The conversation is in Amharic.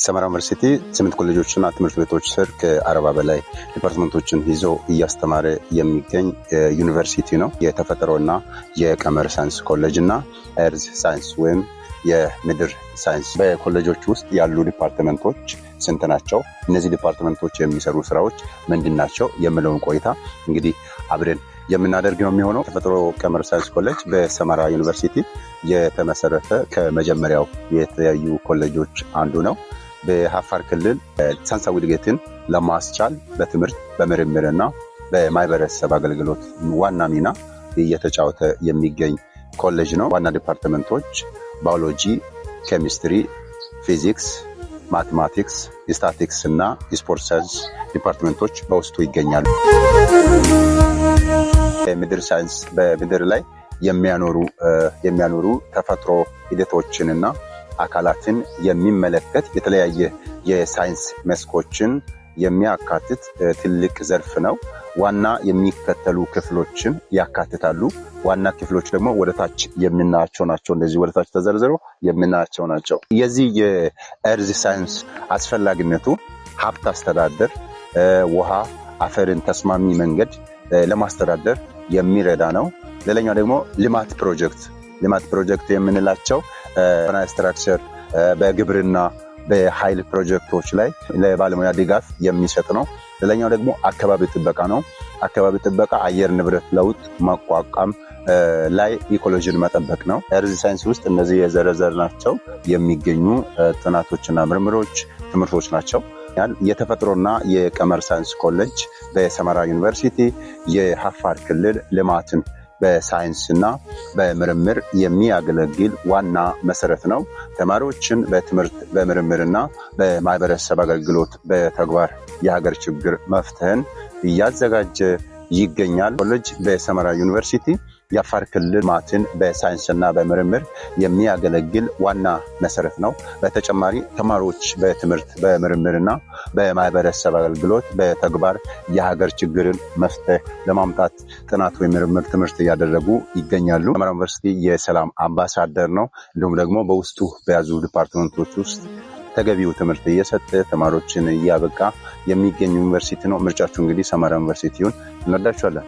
ሰመራ ዩኒቨርሲቲ 8 ኮሌጆችና ትምህርት ቤቶች ስር ከ40 በላይ ዲፓርትመንቶችን ይዞ እያስተማረ የሚገኝ ዩኒቨርሲቲ ነው። የተፈጥሮና የቀመር ሳይንስ ኮሌጅ እና ኤርዝ ሳይንስ ወይም የምድር ሳይንስ በኮሌጆች ውስጥ ያሉ ዲፓርትመንቶች ስንት ናቸው? እነዚህ ዲፓርትመንቶች የሚሰሩ ስራዎች ምንድናቸው? የሚለውን ቆይታ እንግዲህ አብረን የምናደርግ ነው የሚሆነው። ተፈጥሮ ቀመር ሳይንስ ኮሌጅ በሰመራ ዩኒቨርሲቲ የተመሰረተ ከመጀመሪያው የተለያዩ ኮሌጆች አንዱ ነው። በአፋር ክልል ሳይንሳዊ እድገትን ለማስቻል በትምህርት በምርምርና በማህበረሰብ አገልግሎት ዋና ሚና እየተጫወተ የሚገኝ ኮሌጅ ነው። ዋና ዲፓርትመንቶች ባዮሎጂ፣ ኬሚስትሪ፣ ፊዚክስ፣ ማቴማቲክስ፣ ስታቲክስ እና ስፖርት ሳይንስ ዲፓርትመንቶች በውስጡ ይገኛሉ። የምድር ሳይንስ በምድር ላይ የሚያኖሩ ተፈጥሮ ሂደቶችንና አካላትን የሚመለከት የተለያየ የሳይንስ መስኮችን የሚያካትት ትልቅ ዘርፍ ነው። ዋና የሚከተሉ ክፍሎችን ያካትታሉ። ዋና ክፍሎች ደግሞ ወደታች የምናያቸው ናቸው። እንደዚህ ወደታች ተዘርዝረው የምናያቸው ናቸው። የዚህ የኤርዝ ሳይንስ አስፈላጊነቱ ሀብት አስተዳደር፣ ውሃ፣ አፈርን ተስማሚ መንገድ ለማስተዳደር የሚረዳ ነው። ሌላኛው ደግሞ ልማት ፕሮጀክት የምንላቸው ስትራክቸር በግብርና በኃይል ፕሮጀክቶች ላይ ለባለሙያ ድጋፍ የሚሰጥ ነው። ሌላኛው ደግሞ አካባቢ ጥበቃ ነው። አካባቢ ጥበቃ አየር ንብረት ለውጥ መቋቋም ላይ ኢኮሎጂን መጠበቅ ነው። ኤርዝ ሳይንስ ውስጥ እነዚህ የዘረዘርናቸው የሚገኙ ጥናቶችና ምርምሮች ትምህርቶች ናቸው። የተፈጥሮና የቀመር ሳይንስ ኮሌጅ በሰመራ ዩኒቨርሲቲ የአፋር ክልል ልማትን በሳይንስና በምርምር የሚያገለግል ዋና መሰረት ነው። ተማሪዎችን በትምህርት በምርምርና በማህበረሰብ አገልግሎት በተግባር የሀገር ችግር መፍትሄን እያዘጋጀ ይገኛል። ኮሌጅ በሰመራ ዩኒቨርሲቲ የአፋር ክልል ልማትን በሳይንስና በምርምር የሚያገለግል ዋና መሰረት ነው። በተጨማሪ ተማሪዎች በትምህርት በምርምርና በማህበረሰብ አገልግሎት በተግባር የሀገር ችግርን መፍትሄ ለማምጣት ጥናት ወይ ምርምር ትምህርት እያደረጉ ይገኛሉ። ሰመራ ዩኒቨርሲቲ የሰላም አምባሳደር ነው። እንዲሁም ደግሞ በውስጡ በያዙ ዲፓርትመንቶች ውስጥ ተገቢው ትምህርት እየሰጠ ተማሪዎችን እያበቃ የሚገኝ ዩኒቨርሲቲ ነው። ምርጫችሁ እንግዲህ ሰመራ ዩኒቨርሲቲውን እንወዳችኋለን።